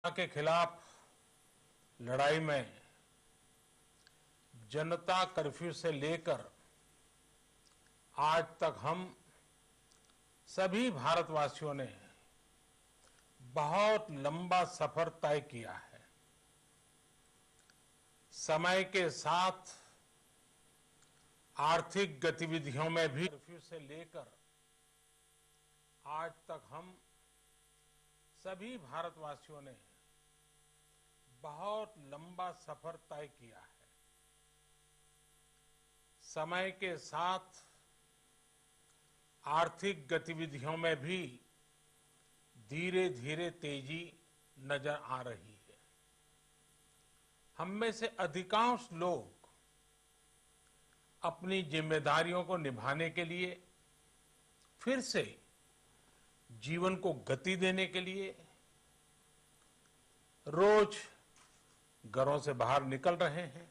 के खिलाफ लड़ाई में जनता कर्फ्यू से लेकर आज तक हम सभी भारतवासियों ने बहुत लंबा सफर तय किया है। समय के साथ आर्थिक गतिविधियों में भी कर्फ्यू से लेकर आज तक हम सभी भारतवासियों ने बहुत लंबा सफर तय किया है। समय के साथ आर्थिक गतिविधियों में भी धीरे धीरे तेजी नजर आ रही है। हम में से अधिकांश लोग अपनी जिम्मेदारियों को निभाने के लिए फिर से जीवन को गति देने के लिए रोज घरों से बाहर निकल रहे हैं।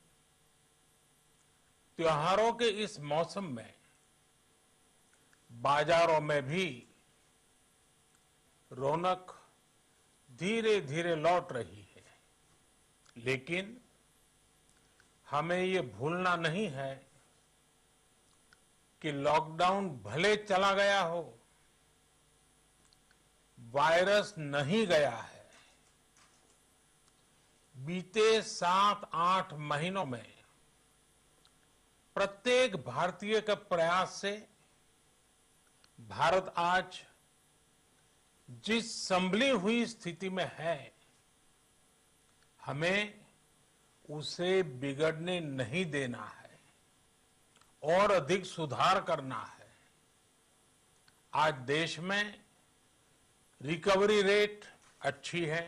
त्योहारों के इस मौसम में बाजारों में भी रौनक धीरे धीरे लौट रही है, लेकिन हमें ये भूलना नहीं है कि लॉकडाउन भले चला गया हो, वायरस नहीं गया है। बीते 7-8 महीनों में प्रत्येक भारतीय के प्रयास से भारत आज जिस संभली हुई स्थिति में है, हमें उसे बिगड़ने नहीं देना है और अधिक सुधार करना है। आज देश में रिकवरी रेट अच्छी है,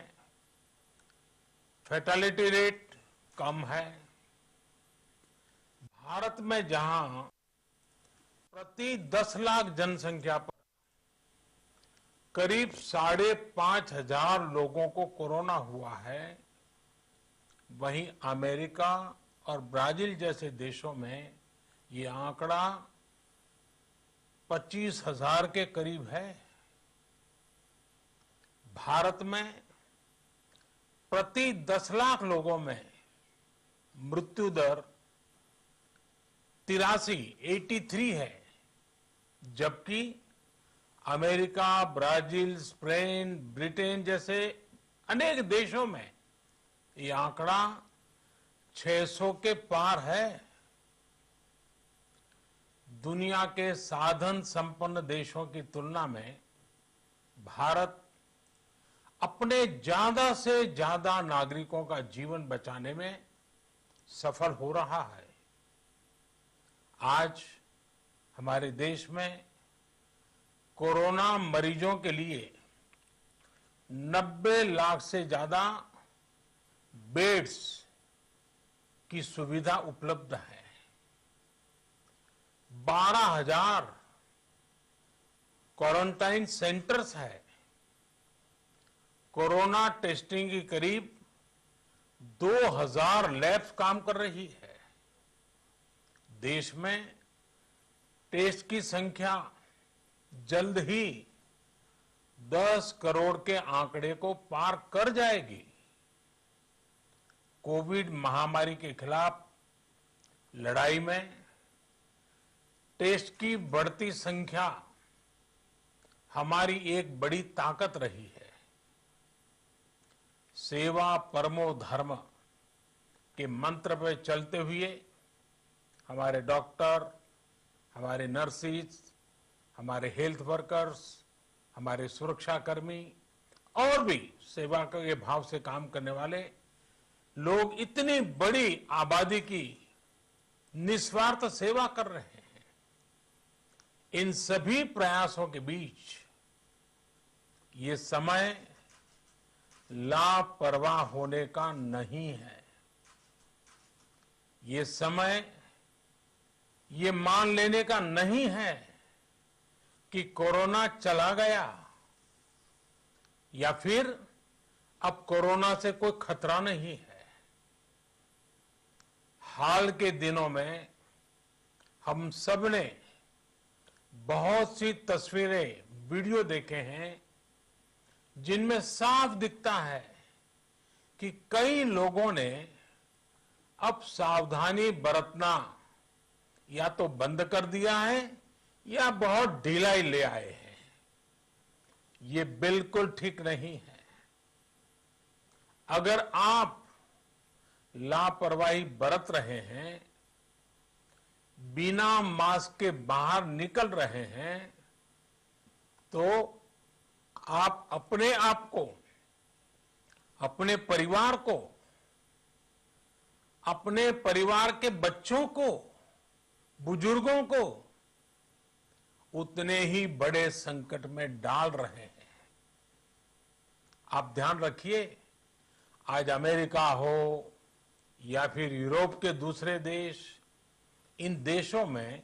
फैटेलिटी रेट कम है। भारत में जहां प्रति 10 लाख जनसंख्या पर करीब 5,500 लोगों को कोरोना हुआ है, वहीं अमेरिका और ब्राजील जैसे देशों में ये आंकड़ा 25,000 के करीब है। भारत में प्रति 10 लाख लोगों में मृत्यु दर 83 है, जबकि अमेरिका, ब्राजील, स्पेन, ब्रिटेन जैसे अनेक देशों में ये आंकड़ा 600 के पार है। दुनिया के साधन संपन्न देशों की तुलना में भारत अपने ज्यादा से ज्यादा नागरिकों का जीवन बचाने में सफल हो रहा है। आज हमारे देश में कोरोना मरीजों के लिए 90 लाख से ज्यादा बेड्स की सुविधा उपलब्ध है। 12,000 क्वारंटाइन सेंटर्स है। कोरोना टेस्टिंग की करीब 2,000 लैब्स काम कर रही है। देश में टेस्ट की संख्या जल्द ही 10 करोड़ के आंकड़े को पार कर जाएगी। कोविड महामारी के खिलाफ लड़ाई में टेस्ट की बढ़ती संख्या हमारी एक बड़ी ताकत रही है। सेवा परमो धर्म के मंत्र पर चलते हुए हमारे डॉक्टर, हमारे नर्सिस, हमारे हेल्थ वर्कर्स, हमारे सुरक्षाकर्मी और भी सेवा के भाव से काम करने वाले लोग इतनी बड़ी आबादी की निस्वार्थ सेवा कर रहे हैं। इन सभी प्रयासों के बीच ये समय लापरवाह होने का नहीं है। ये समय ये मान लेने का नहीं है कि कोरोना चला गया या फिर अब कोरोना से कोई खतरा नहीं है। हाल के दिनों में हम सब ने बहुत सी तस्वीरें, वीडियो देखे हैं जिनमें साफ दिखता है कि कई लोगों ने अब सावधानी बरतना या तो बंद कर दिया है या बहुत ढिलाई ले आए हैं। ये बिल्कुल ठीक नहीं है। अगर आप लापरवाही बरत रहे हैं, बिना मास्क के बाहर निकल रहे हैं, तो आप अपने आप को, अपने परिवार को, अपने परिवार के बच्चों को, बुजुर्गों को उतने ही बड़े संकट में डाल रहे हैं। आप ध्यान रखिए, आज अमेरिका हो या फिर यूरोप के दूसरे देश, इन देशों में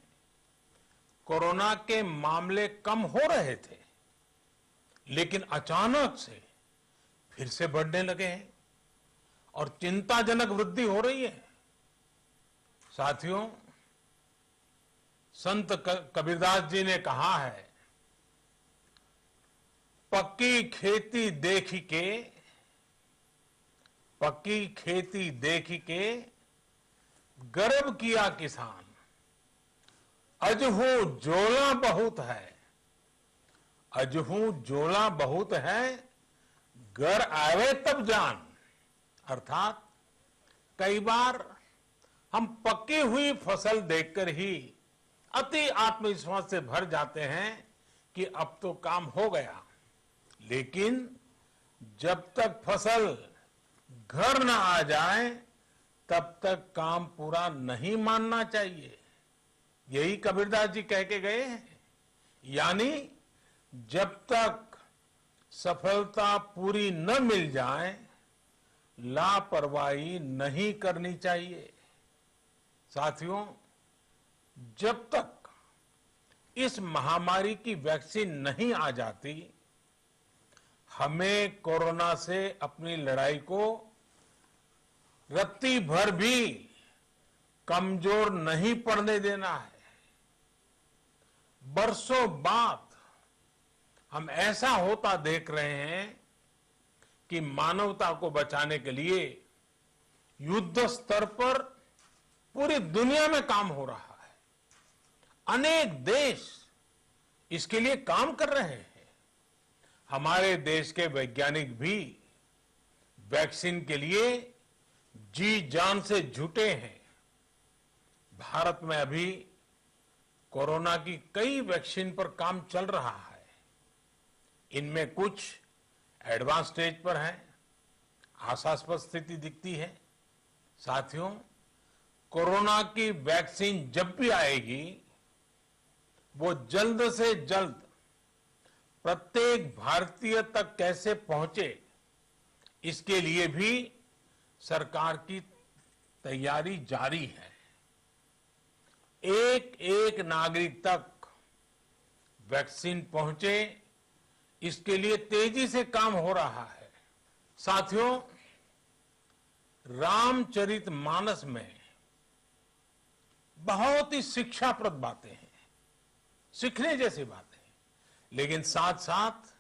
कोरोना के मामले कम हो रहे थे, लेकिन अचानक से फिर से बढ़ने लगे हैं और चिंताजनक वृद्धि हो रही है। साथियों, संत कबीरदास जी ने कहा है, पक्की खेती देखी के, पक्की खेती देखी के गर्व किया किसान, अजहू जोला बहुत है, अजहू जोला बहुत है, घर आवे तब जान। अर्थात कई बार हम पकी हुई फसल देखकर ही अति आत्मविश्वास से भर जाते हैं कि अब तो काम हो गया, लेकिन जब तक फसल घर न आ जाए तब तक काम पूरा नहीं मानना चाहिए। यही कबीरदास जी कह के गए हैं। यानी जब तक सफलता पूरी न मिल जाए, लापरवाही नहीं करनी चाहिए। साथियों, जब तक इस महामारी की वैक्सीन नहीं आ जाती, हमें कोरोना से अपनी लड़ाई को रत्ती भर भी कमजोर नहीं पड़ने देना है। बरसों बाद हम ऐसा होता देख रहे हैं कि मानवता को बचाने के लिए युद्ध स्तर पर पूरी दुनिया में काम हो रहा है। अनेक देश इसके लिए काम कर रहे हैं। हमारे देश के वैज्ञानिक भी वैक्सीन के लिए जी जान से जुटे हैं। भारत में अभी कोरोना की कई वैक्सीन पर काम चल रहा है। इनमें कुछ एडवांस स्टेज पर है, आशास्पद स्थिति दिखती है। साथियों, कोरोना की वैक्सीन जब भी आएगी, वो जल्द से जल्द प्रत्येक भारतीय तक कैसे पहुंचे, इसके लिए भी सरकार की तैयारी जारी है। एक एक नागरिक तक वैक्सीन पहुंचे, इसके लिए तेजी से काम हो रहा है। साथियों, रामचरितमानस में बहुत ही शिक्षाप्रद बातें हैं, सीखने जैसी बातें, लेकिन साथ साथ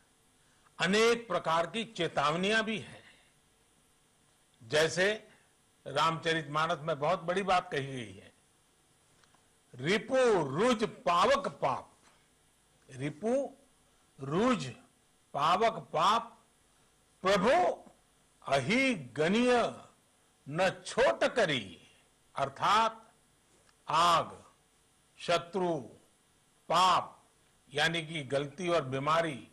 अनेक प्रकार की चेतावनियां भी हैं। जैसे रामचरितमानस में बहुत बड़ी बात कही गई है, रिपु रुज पावक पाप, रिपु रुज पावक पाप, प्रभु अहि गनीय न छोट करी। अर्थात आग, शत्रु, पाप यानी कि गलती और बीमारी,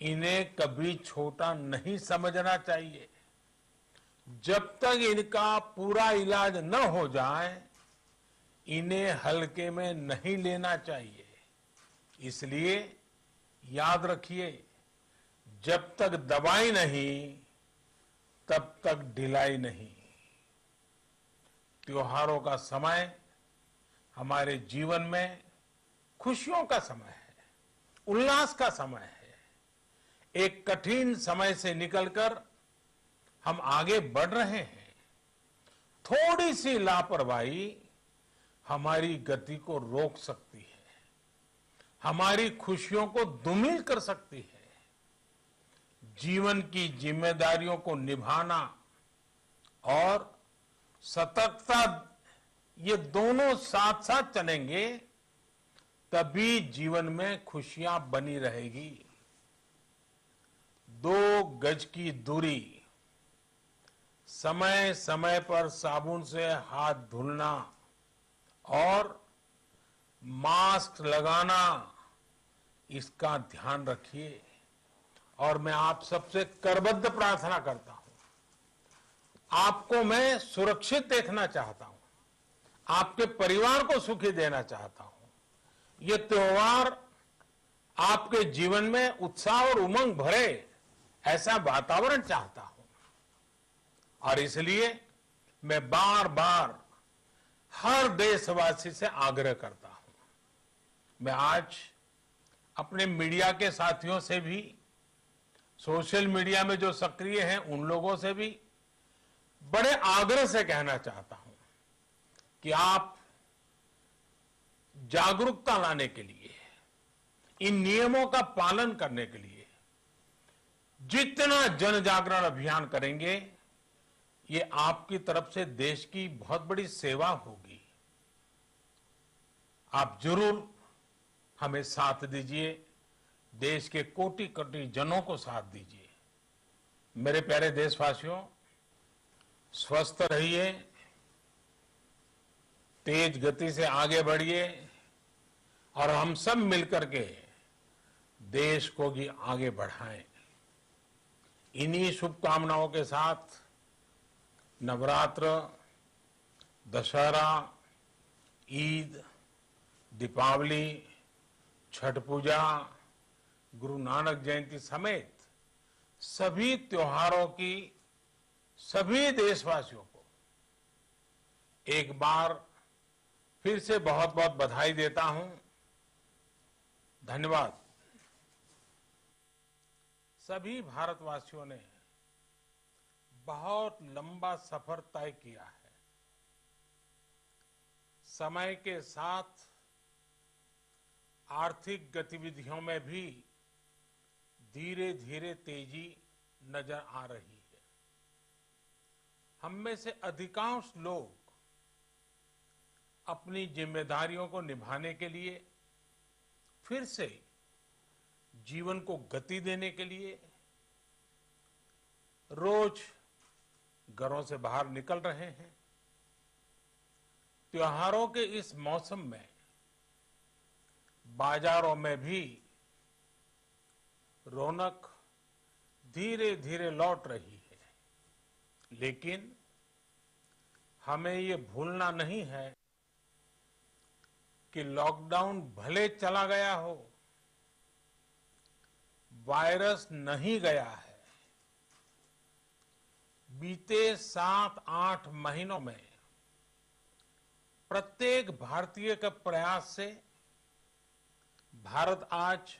इन्हें कभी छोटा नहीं समझना चाहिए। जब तक इनका पूरा इलाज न हो जाए, इन्हें हल्के में नहीं लेना चाहिए। इसलिए याद रखिए, जब तक दवाई नहीं, तब तक ढिलाई नहीं। त्योहारों का समय हमारे जीवन में खुशियों का समय है, उल्लास का समय है। एक कठिन समय से निकलकर हम आगे बढ़ रहे हैं। थोड़ी सी लापरवाही हमारी गति को रोक सकती है, हमारी खुशियों को धूमिल कर सकती है। जीवन की जिम्मेदारियों को निभाना और सतर्कता, ये दोनों साथ साथ चलेंगे तभी जीवन में खुशियां बनी रहेगी। 2 गज की दूरी, समय समय पर साबुन से हाथ धुलना और मास्क लगाना, इसका ध्यान रखिए। और मैं आप सबसे करबद्ध प्रार्थना करता हूं, आपको मैं सुरक्षित देखना चाहता हूं, आपके परिवार को सुखी देना चाहता हूं। ये त्योहार आपके जीवन में उत्साह और उमंग भरे, ऐसा वातावरण चाहता हूं। और इसलिए मैं बार बार हर देशवासी से आग्रह करता हूं। मैं आज अपने मीडिया के साथियों से भी, सोशल मीडिया में जो सक्रिय हैं उन लोगों से भी बड़े आग्रह से कहना चाहता हूं कि आप जागरूकता लाने के लिए, इन नियमों का पालन करने के लिए जितना जन जागरण अभियान करेंगे, ये आपकी तरफ से देश की बहुत बड़ी सेवा होगी। आप जरूर हमें साथ दीजिए, देश के कोटि कोटि जनों को साथ दीजिए। मेरे प्यारे देशवासियों, स्वस्थ रहिए, तेज गति से आगे बढ़िए और हम सब मिलकर के देश को भी आगे बढ़ाएं। इन्हीं शुभकामनाओं के साथ नवरात्र, दशहरा, ईद, दीपावली, छठ पूजा, गुरु नानक जयंती समेत सभी त्योहारों की सभी देशवासियों को एक बार फिर से बहुत बहुत बधाई देता हूं। धन्यवाद। सभी भारतवासियों ने बहुत लंबा सफर तय किया है। समय के साथ आर्थिक गतिविधियों में भी धीरे धीरे तेजी नजर आ रही है। हम में से अधिकांश लोग अपनी जिम्मेदारियों को निभाने के लिए, फिर से जीवन को गति देने के लिए रोज घरों से बाहर निकल रहे हैं। त्योहारों के इस मौसम में बाजारों में भी रौनक धीरे धीरे लौट रही है। लेकिन हमें ये भूलना नहीं है कि लॉकडाउन भले चला गया हो, वायरस नहीं गया है। बीते 7-8 महीनों में प्रत्येक भारतीय के प्रयास से भारत आज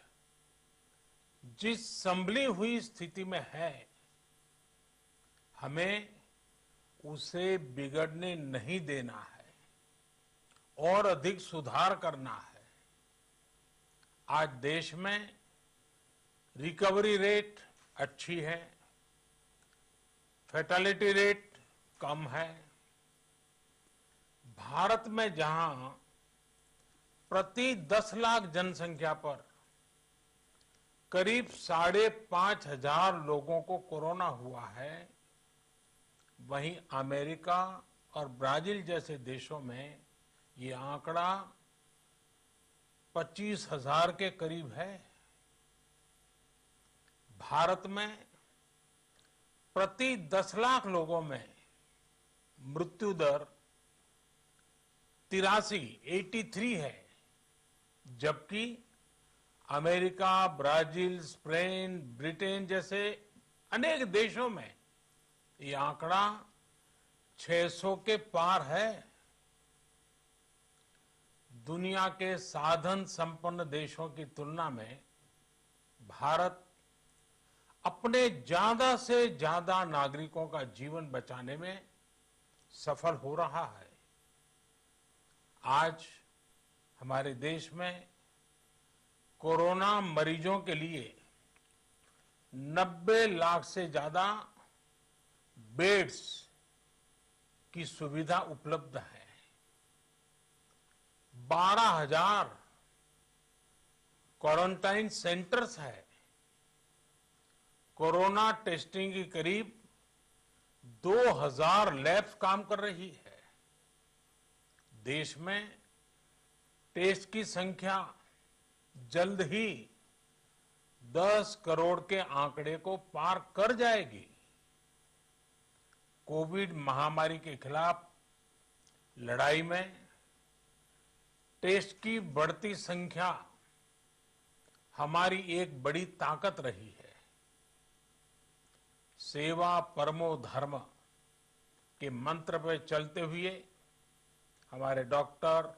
जिस संभली हुई स्थिति में है, हमें उसे बिगड़ने नहीं देना है और अधिक सुधार करना है। आज देश में रिकवरी रेट अच्छी है, फैटेलिटी रेट कम है। भारत में जहां प्रति 10 लाख जनसंख्या पर करीब 5,500 लोगों को कोरोना हुआ है, वहीं अमेरिका और ब्राजील जैसे देशों में ये आंकड़ा 25,000 के करीब है। भारत में प्रति 10 लाख लोगों में मृत्यु दर 83 है, जबकि अमेरिका, ब्राजील, स्पेन, ब्रिटेन जैसे अनेक देशों में ये आंकड़ा 600 के पार है। दुनिया के साधन संपन्न देशों की तुलना में भारत अपने ज्यादा से ज्यादा नागरिकों का जीवन बचाने में सफल हो रहा है। आज हमारे देश में कोरोना मरीजों के लिए 90 लाख से ज्यादा बेड्स की सुविधा उपलब्ध है। 12,000 क्वारंटाइन सेंटर्स है। कोरोना टेस्टिंग की करीब 2,000 लैब्स काम कर रही है। देश में टेस्ट की संख्या जल्द ही 10 करोड़ के आंकड़े को पार कर जाएगी। कोविड महामारी के खिलाफ लड़ाई में टेस्ट की बढ़ती संख्या हमारी एक बड़ी ताकत रही है। सेवा परमो धर्म के मंत्र पर चलते हुए हमारे डॉक्टर,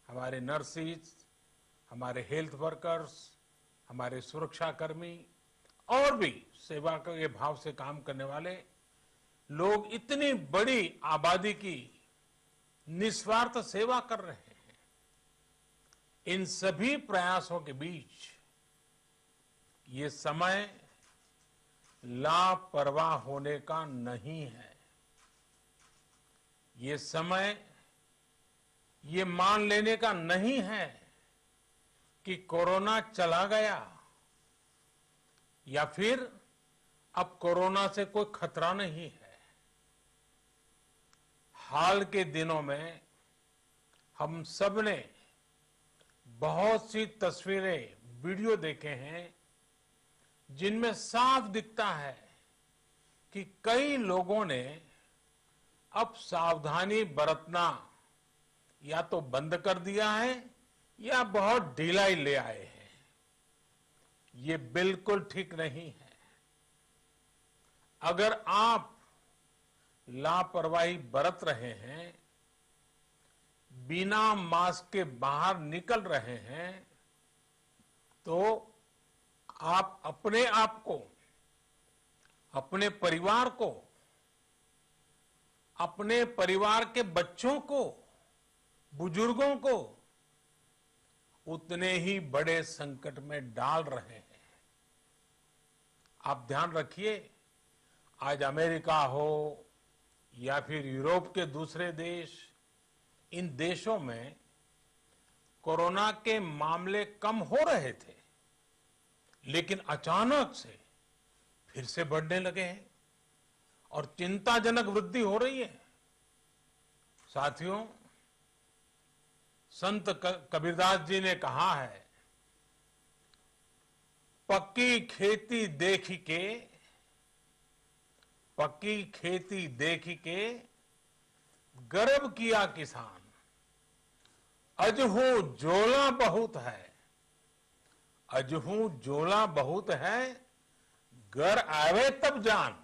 हमारे नर्सिस, हमारे हेल्थ वर्कर्स, हमारे सुरक्षाकर्मी और भी सेवा के भाव से काम करने वाले लोग इतनी बड़ी आबादी की निस्वार्थ सेवा कर रहे हैं। इन सभी प्रयासों के बीच ये समय लापरवाह होने का नहीं है। ये समय ये मान लेने का नहीं है कि कोरोना चला गया या फिर अब कोरोना से कोई खतरा नहीं है। हाल के दिनों में हम सब ने बहुत सी तस्वीरें, वीडियो देखे हैं जिनमें साफ दिखता है कि कई लोगों ने अब सावधानी बरतना या तो बंद कर दिया है या बहुत ढिलाई ले आए हैं। ये बिल्कुल ठीक नहीं है। अगर आप लापरवाही बरत रहे हैं, बिना मास्क के बाहर निकल रहे हैं, तो आप अपने आप को, अपने परिवार को, अपने परिवार के बच्चों को, बुजुर्गों को उतने ही बड़े संकट में डाल रहे हैं। आप ध्यान रखिए, आज अमेरिका हो या फिर यूरोप के दूसरे देश, इन देशों में कोरोना के मामले कम हो रहे थे, लेकिन अचानक से फिर से बढ़ने लगे हैं और चिंताजनक वृद्धि हो रही है। साथियों, संत कबीरदास जी ने कहा है, पक्की खेती देख के, पक्की खेती देख के गर्व किया किसान, अजहू जोला बहुत है, अजहू जोला बहुत है, घर आवे तब जान।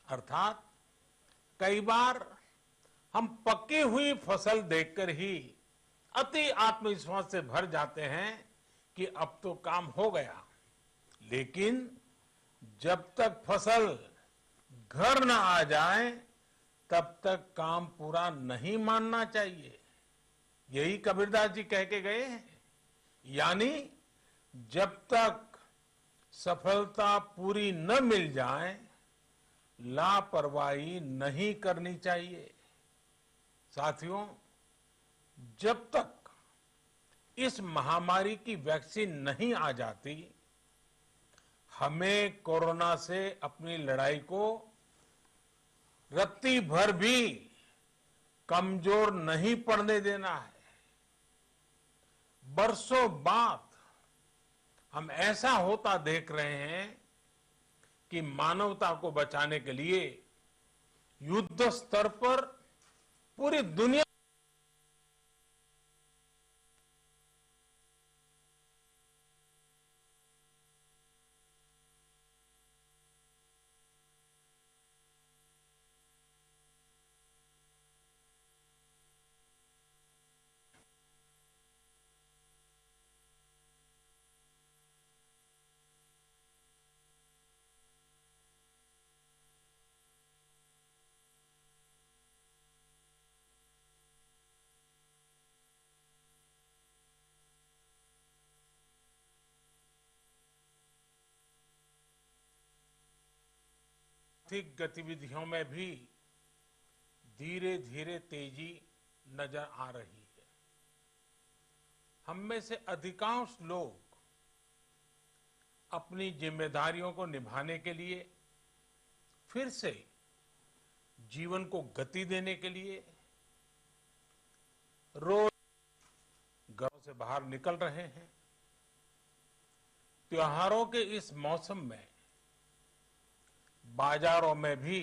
अर्थात कई बार हम पकी हुई फसल देखकर ही अति आत्मविश्वास से भर जाते हैं कि अब तो काम हो गया, लेकिन जब तक फसल घर न आ जाए तब तक काम पूरा नहीं मानना चाहिए। यही कबीरदास जी कह के गए हैं। यानी जब तक सफलता पूरी न मिल जाए, लापरवाही नहीं करनी चाहिए। साथियों, जब तक इस महामारी की वैक्सीन नहीं आ जाती, हमें कोरोना से अपनी लड़ाई को रत्ती भर भी कमजोर नहीं पड़ने देना है। बरसों बाद हम ऐसा होता देख रहे हैं कि मानवता को बचाने के लिए युद्ध स्तर पर पूरी दुनिया आर्थिक गतिविधियों में भी धीरे धीरे तेजी नजर आ रही है। हम में से अधिकांश लोग अपनी जिम्मेदारियों को निभाने के लिए, फिर से जीवन को गति देने के लिए रोज घरों से बाहर निकल रहे हैं। त्योहारों के इस मौसम में बाजारों में भी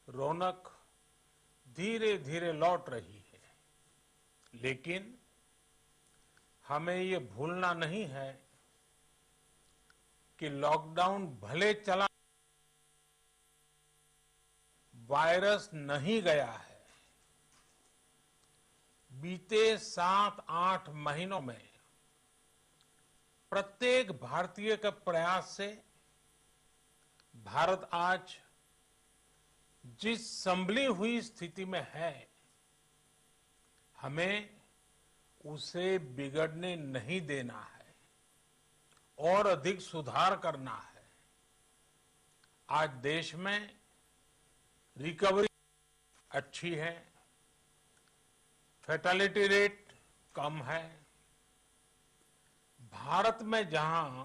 रौनक धीरे धीरे लौट रही है, लेकिन हमें ये भूलना नहीं है कि लॉकडाउन भले चला, वायरस नहीं गया है। बीते 7-8 महीनों में प्रत्येक भारतीय के प्रयास से भारत आज जिस संभली हुई स्थिति में है, हमें उसे बिगड़ने नहीं देना है और अधिक सुधार करना है। आज देश में रिकवरी अच्छी है, फैटेलिटी रेट कम है। भारत में जहां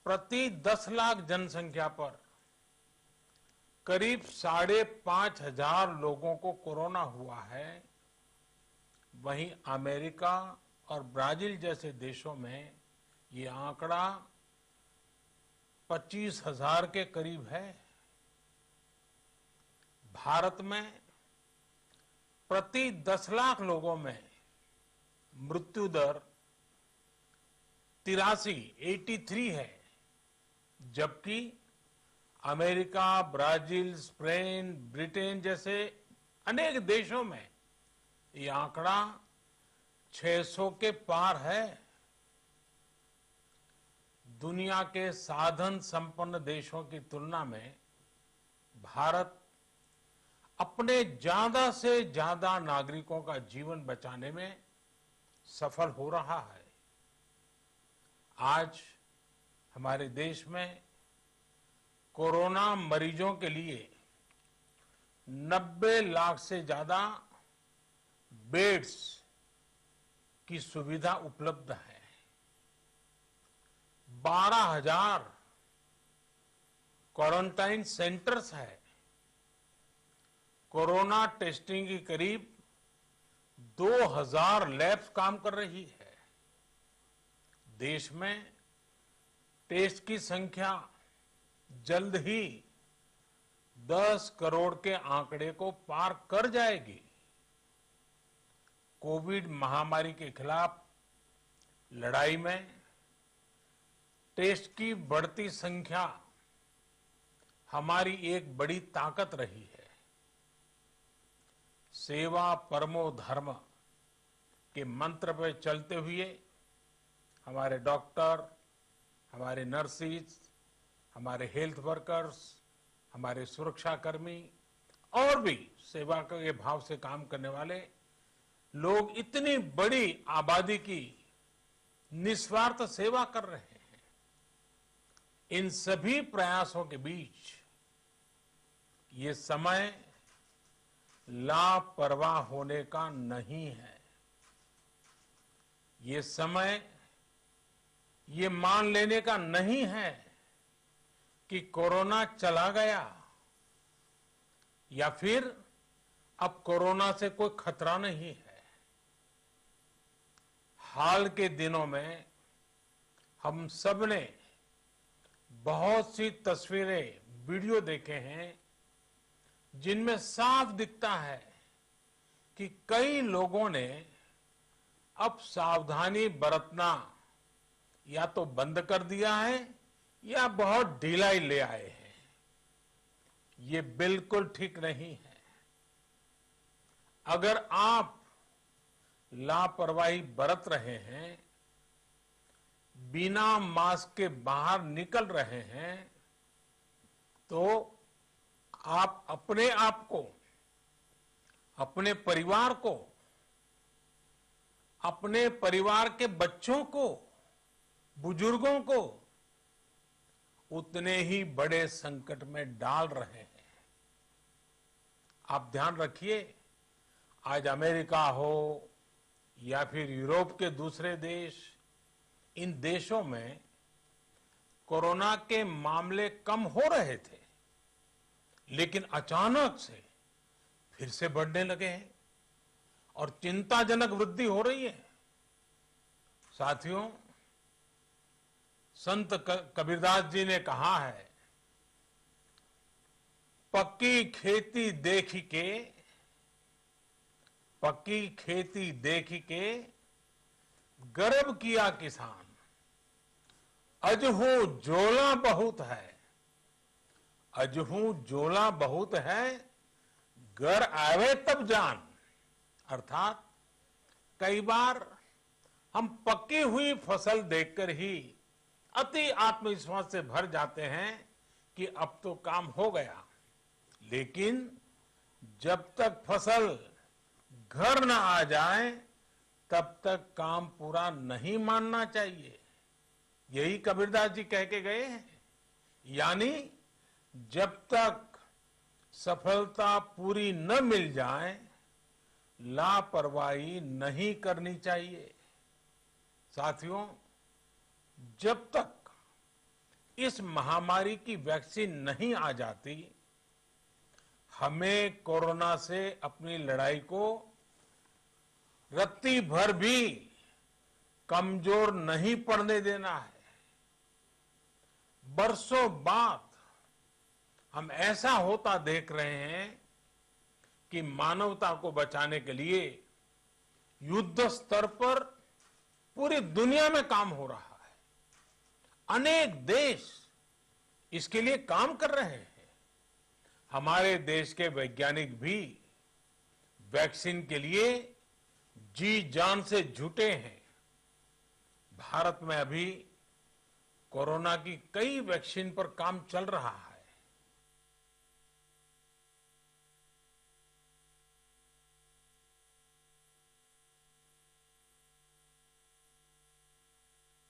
प्रति 10 लाख जनसंख्या पर करीब 5,500 लोगों को कोरोना हुआ है, वहीं अमेरिका और ब्राजील जैसे देशों में ये आंकड़ा 25,000 के करीब है। भारत में प्रति 10 लाख लोगों में मृत्यु दर 83 है, जबकि अमेरिका, ब्राजील, स्पेन, ब्रिटेन जैसे अनेक देशों में ये आंकड़ा 600 के पार है। दुनिया के साधन संपन्न देशों की तुलना में भारत अपने ज्यादा से ज्यादा नागरिकों का जीवन बचाने में सफल हो रहा है। आज हमारे देश में कोरोना मरीजों के लिए 90 लाख से ज्यादा बेड्स की सुविधा उपलब्ध है। 12,000 क्वारंटाइन सेंटर्स है। कोरोना टेस्टिंग की करीब 2,000 लैब्स काम कर रही है। देश में टेस्ट की संख्या जल्द ही 10 करोड़ के आंकड़े को पार कर जाएगी। कोविड महामारी के खिलाफ लड़ाई में टेस्ट की बढ़ती संख्या हमारी एक बड़ी ताकत रही है। सेवा परमो धर्म के मंत्र पर चलते हुए हमारे डॉक्टर, हमारे नर्सिस, हमारे हेल्थ वर्कर्स, हमारे सुरक्षाकर्मी और भी सेवा के भाव से काम करने वाले लोग इतनी बड़ी आबादी की निस्वार्थ सेवा कर रहे हैं। इन सभी प्रयासों के बीच ये समय लापरवाह होने का नहीं है। ये समय ये मान लेने का नहीं है कि कोरोना चला गया या फिर अब कोरोना से कोई खतरा नहीं है। हाल के दिनों में हम सब ने बहुत सी तस्वीरें, वीडियो देखे हैं जिनमें साफ दिखता है कि कई लोगों ने अब सावधानी बरतना या तो बंद कर दिया है या बहुत ढिलाई ले आए हैं। ये बिल्कुल ठीक नहीं है। अगर आप लापरवाही बरत रहे हैं, बिना मास्क के बाहर निकल रहे हैं, तो आप अपने आप को, अपने परिवार को, अपने परिवार के बच्चों को, बुजुर्गों को उतने ही बड़े संकट में डाल रहे हैं। आप ध्यान रखिए, आज अमेरिका हो या फिर यूरोप के दूसरे देश, इन देशों में कोरोना के मामले कम हो रहे थे, लेकिन अचानक से फिर से बढ़ने लगे हैं और चिंताजनक वृद्धि हो रही है। साथियों, संत कबीरदास जी ने कहा है, पक्की खेती देख के गर्व किया किसान, अजहू जोला बहुत है, घर आवे तब जान। अर्थात कई बार हम पकी हुई फसल देखकर ही अति आत्मविश्वास से भर जाते हैं कि अब तो काम हो गया, लेकिन जब तक फसल घर न आ जाए तब तक काम पूरा नहीं मानना चाहिए। यही कबीरदास जी कह के गए हैं। यानी जब तक सफलता पूरी न मिल जाए, लापरवाही नहीं करनी चाहिए। साथियों, जब तक इस महामारी की वैक्सीन नहीं आ जाती, हमें कोरोना से अपनी लड़ाई को रत्ती भर भी कमजोर नहीं पड़ने देना है। बरसों बाद हम ऐसा होता देख रहे हैं कि मानवता को बचाने के लिए युद्ध स्तर पर पूरी दुनिया में काम हो रहा है। अनेक देश इसके लिए काम कर रहे हैं। हमारे देश के वैज्ञानिक भी वैक्सीन के लिए जी जान से जुटे हैं। भारत में अभी कोरोना की कई वैक्सीन पर काम चल रहा है।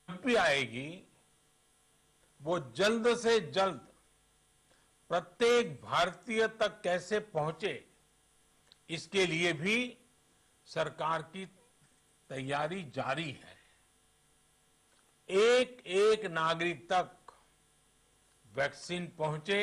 जब भी आएगी, वो जल्द से जल्द प्रत्येक भारतीय तक कैसे पहुंचे, इसके लिए भी सरकार की तैयारी जारी है। एक एक नागरिक तक वैक्सीन पहुंचे,